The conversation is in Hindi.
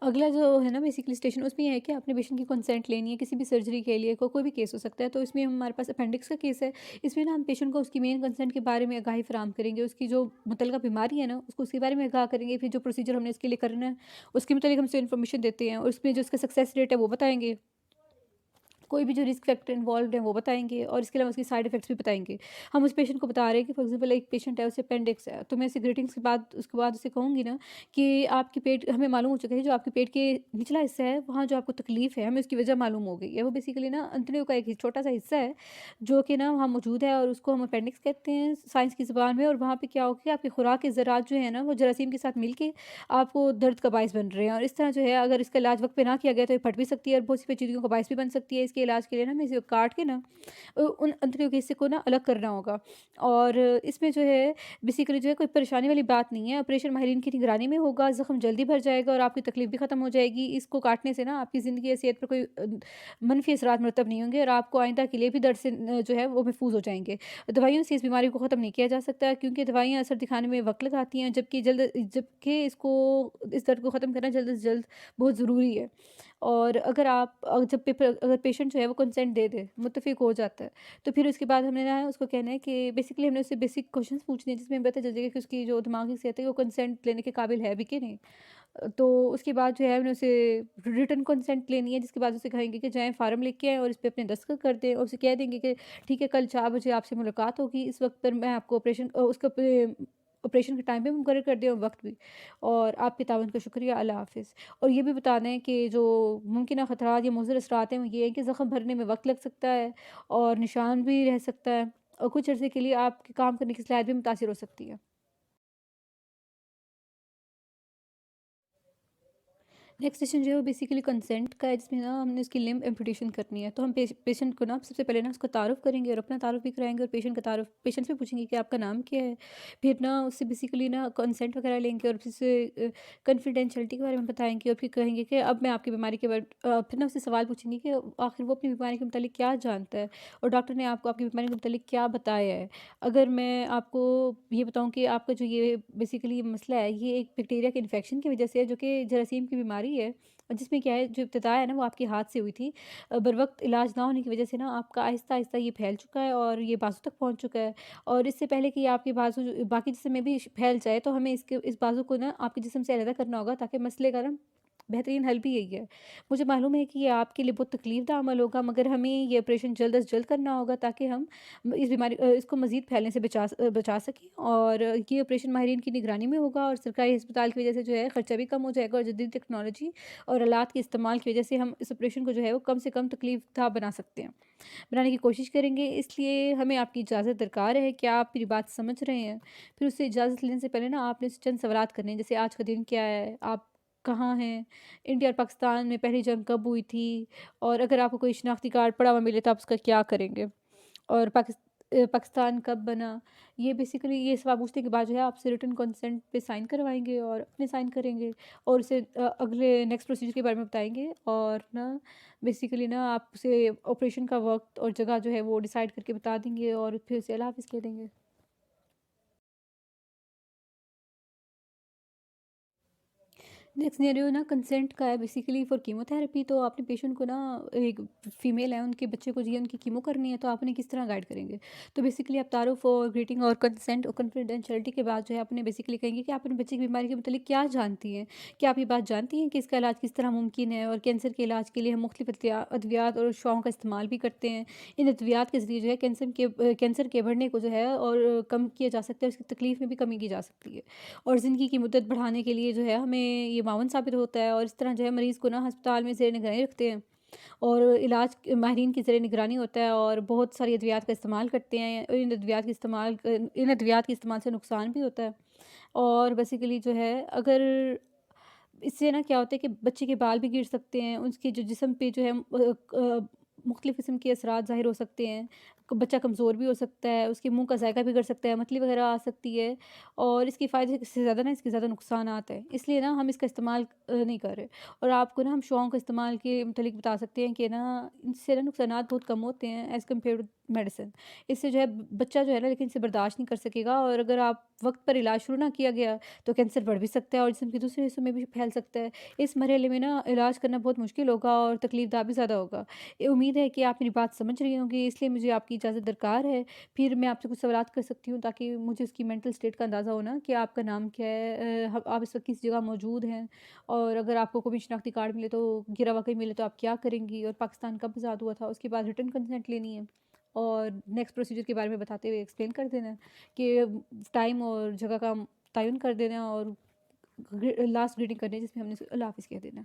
अगला जो है ना बेसिकली स्टेशन उसमें ये है कि आपने पेशेंट की कंसेंट लेनी है किसी भी सर्जरी के लिए, कोई भी केस हो सकता है। तो इसमें हमारे पास अपेंडिक्स का केस है। इसमें ना हम पेशेंट को उसकी मेन कंसेंट के बारे में आगाही फराहम करेंगे, उसकी जो मुतल्लिका बीमारी है ना उसको उसके बारे में आगाह करेंगे, फिर जो प्रोसीजर हमने इसके लिए करना है उसके मुताबिक हम उसे इन्फॉर्मेशन देते हैं, और उसमें जो उसका सक्सेस रेट है वो बताएंगे, कोई भी जो रिस्क फैक्टर इन्वॉल्व है वो बताएँगे, और इसके अलावा उसके साइड इफ़ेक्ट्स भी बताएँगे। हम उस पेशेंट को बता रहे हैं कि फॉर एग्ज़ाम्पल एक पेशेंट है उसे अपेंडिक्स है, तो मैं उसे ग्रीटिंग्स के बाद उसके बाद उसे कहूँगी ना कि आपके पेट हमें मालूम हो चुका है जो आपके पेट के निचला हिस्सा है वहाँ जो आपको तकलीफ़ है हमें उसकी वजह मालूम हो गई है। वो बेसिकली ना अंतड़ियों का एक छोटा-सा हिस्सा है जो कि ना वहाँ मौजूद है, और उसको हम अपेंडिक्स कहते हैं साइंस की ज़ुबान में। और वहाँ पे क्या होगा कि आपकी खुराक के ज़रात जो है ना वो जरासीम के साथ मिलके आपको दर्द का बायस बन रहे हैं, और इस तरह जो है अगर इसका इलाज वक़्त पे ना किया गया तो ये फट भी सकती है और बहुत सी पेचीदगियों का बायस भी बन सकती है। इसके इलाज के लिए ना हमें इसे काट के ना उन अंतड़ियों के हिस्से को ना अलग करना होगा। और इसमें जो है बेसिकली जो है कोई परेशानी वाली बात नहीं है। ऑपरेशन माहिरीन की निगरानी में होगा, ज़ख्म जल्दी भर जाएगा और आपकी तकलीफ भी ख़त्म हो जाएगी। इसको काटने से ना आपकी ज़िंदगी या सेहत पर कोई मनफ़ी असरात मुरतब नहीं होंगे, और आपको आइंदा के लिए भी दर्द से जो है वो महफूज हो जाएँगे। दवाइयों से इस बीमारी को ख़त्म नहीं किया जा सकता, क्योंकि दवाइयाँ असर दिखाने में वक़्त लगाती हैं, जबकि इसको इस दर्द को ख़त्म करना जल्द से जल्द बहुत ज़रूरी है। और अगर आप अगर पेशेंट जो है वो कंसेंट दे दे, मुत्तफ़िक हो जाता है, तो फिर उसके बाद हमने ना उसको कहना है कि बेसिकली हमने उससे बेसिक क्वेश्चंस पूछने हैं जिसमें हमें पता चल जाएगा कि उसकी जो दिमागी सेहत है वो कंसेंट लेने के काबिल है भी कि नहीं। तो उसके बाद जो है हमने उसे रिटन कंसेंट लेनी है, जिसके बाद उसे कहेंगे कि जाएँ फ़ार्म लेके आएँ और इस पे अपने दस्तखत कर दें, और उसे कह देंगे कि ठीक है कल 4 बजे आपसे मुलाकात होगी, इस वक़्त पर मैं आपको ऑपरेशन के टाइम पे मुकर्रर कर दें और वक़्त भी। और आपके ताउन का शुक्रिया, अल्लाह हाफ़िज़। और ये भी बता दें कि जो मुमकिन ख़तरात या मुज़र असरात हैं वो ये है कि ज़ख़म भरने में वक़्त लग सकता है और निशान भी रह सकता है, और कुछ अर्से के लिए आपके काम करने की सलाहियत भी मुतासिर हो सकती है। नेक्स्ट सेशन जो है वो बेसिकली कंसेंट का है, जिसमें ना हमने उसकी लिम्ब एम्पुटेशन करनी है। तो हम पेशेंट को ना सबसे पहले ना उसका तारुफ़ करेंगे और अपना तारुफ़ भी कराएँगे, और पेशेंट से पूछेंगे कि आपका नाम क्या है? फिर ना उससे बेसिकली ना कंसेंट वगैरह लेंगे और फिर से कॉन्फिडेंशियलिटी के बारे में बताएँगे, और फिर कहेंगे कि अब मैं आपकी बीमारी के फिर ना उससे सवाल पूछेंगे कि आखिर वो अपनी बीमारी के मुतालिक क्या जानता है, और डॉक्टर ने आपको आपकी बीमारी के मुतालिक क्या बताया है। अगर मैं आपको ये बताऊँ कि आपका जो ये बेसिकली मसला है, ये एक बैक्टीरिया के इन्फेक्शन की वजह से है, जो कि जरासीम की बीमारी है, और जिसमें क्या है जो इब्तिदा है ना वो आपके हाथ से हुई थी। बरवक़्त इलाज ना होने की वजह से ना आपका आहिस्ता-आहिस्ता ये फैल चुका है और ये बाजू तक पहुँच चुका है। और इससे पहले कि आपके बाजू बाकी जिस्म में भी फैल जाए, तो हमें इस बाजू को ना आपके जिस्म से अलग करना होगा, ताकि मसले का ना बेहतरीन हल भी यही है। मुझे मालूम है कि ये आपके लिए बहुत तकलीफ़ दा अमल होगा, मगर हमें ये ऑपरेशन जल्द से जल्द करना होगा, ताकि हम इसको मज़ीद फैलने से बचा सकें। और ये ऑपरेशन माहिरीन की निगरानी में होगा, और सरकारी अस्पताल की वजह से जो है ख़र्चा भी कम हो जाएगा, और जदीद टेक्नोलॉजी और आलात के इस्तेमाल की वजह से हम इस ऑपरेशन को जो है वो कम से कम तकलीफ़ था बना सकते हैं, बनाने की कोशिश करेंगे। इसलिए हमें आपकी इजाज़त दरकार है। क्या आप मेरी बात समझ रहे हैं? फिर उससे इजाज़त लेने से पहले ना आपने उससे चंद सवालात करने हैं, जैसे आज का दिन क्या है? आप कहाँ हैं? इंडिया और पाकिस्तान में पहली जंग कब हुई थी? और अगर आपको कोई शिनाख्ती कार्ड पड़ा हुआ मिले तो आप उसका क्या करेंगे? और पाकिस्तान कब बना? ये बेसिकली ये सवाल पूछने के बाद जो है आपसे रिटन कंसेंट पे साइन करवाएँगे और अपने साइन करेंगे, और उसे अगले नेक्स्ट प्रोसीजर के बारे में बताएँगे, और ना बेसिकली ना आप उसे ऑपरेशन का वक़्त और जगह जो है वो डिसाइड करके बता देंगे, और फिर उसे अल्लाह हाफ़िज़ कह देंगे। नेक्स्ट सिनेरियो ना कंसेंट का है बेसिकली फॉर कीमोथेरेपी। तो आपने पेशेंट को ना एक फीमेल है उनके बच्चे को जी उनकी कीमो करनी है, तो आप उन्हें किस तरह गाइड करेंगे? तो बेसिकली आप तारुफ और ग्रीटिंग और कंसेंट और कॉन्फिडेंशियलिटी के बाद जो है अपने बेसिकली कहेंगे कि आप अपने बच्चे की बीमारी के मतलब क्या जानती हैं? क्या आप ये बात जानती हैं कि इसका इलाज किस तरह मुमकिन है, और कैंसर के इलाज के लिए हम मुख्तलिफ अद्वियात और शुआओं का इस्तेमाल भी करते हैं। इन अद्वियात के ज़रिए जो है कैंसर के बढ़ने को जो है और कम किया जा सकता है, उसकी तकलीफ में भी कमी की जा सकती है। और ज़िंदगी की मुद्दत बढ़ाने के लिए जो है हमें ये मावन साबित होता है, और इस तरह जो है मरीज़ को ना अस्पताल में ज़ेर निगरानी रखते हैं, और इलाज माहिरीन की ज़ेर निगरानी होता है, और बहुत सारी अद्वियात का इस्तेमाल करते हैं। इन अद्वियात के इस्तेमाल से नुकसान भी होता है। और बेसिकली जो है अगर इससे ना क्या होता है कि बच्चे के बाल भी गिर सकते हैं, उसके जो जिस्म पे जो है मुख्तलिफ़ किस्म के असरात ज़ाहिर हो सकते हैं। बच्चा कमज़ोर भी हो सकता है, उसके मुँह का जायका बिगड़ सकता है, मतली वगैरह आ सकती है और इसके फ़ायदे से ज़्यादा ना इसके ज़्यादा नुकसानात हैं। इसलिए ना हम इसका इस्तेमाल नहीं कर रहे और आपको ना हम शुआओं का इस्तेमाल के मुतालिक बता सकते हैं कि ना इससे ना नुकसानात बहुत कम होते हैं एज़ कम्पेयर टू मेडिसिन। इससे जो है बच्चा जो है ना लेकिन इसे बर्दाश्त नहीं कर सकेगा और अगर आप वक़्त पर इलाज शुरू ना किया गया तो कैंसर बढ़ भी सकता है और जिस्म के दूसरे हिस्सों में भी फैल सकता है। इस मरहले में ना इलाज करना बहुत मुश्किल होगा और तकलीफ़-दा भी ज़्यादा होगा। उम्मीद है कि आप मेरी बात समझ रही होंगी, इसलिए मुझे आपकी इजाज़त दरकार है। फिर मैं आपसे कुछ सवालात कर सकती हूँ ताकि मुझे उसकी मेंटल स्टेट का अंदाज़ा हो ना कि आपका नाम क्या है? आप इस वक़्त किस जगह मौजूद हैं? और अगर आपको कोई शिनाख्ती कार्ड मिले तो गिरा हुआ कहीं मिले तो आप क्या करेंगी? और पाकिस्तान कब आज़ाद हुआ था? उसके बाद रिटन कंसेंट लेनी है। और नेक्स्ट प्रोसीजर के बारे में बताते हुए एक्सप्लेन कर देना है कि टाइम और जगह का तयन कर देना और लास्ट ग्रीटिंग करनी है जिसमें हमने अल्लाह हाफ़िज़ कह देना।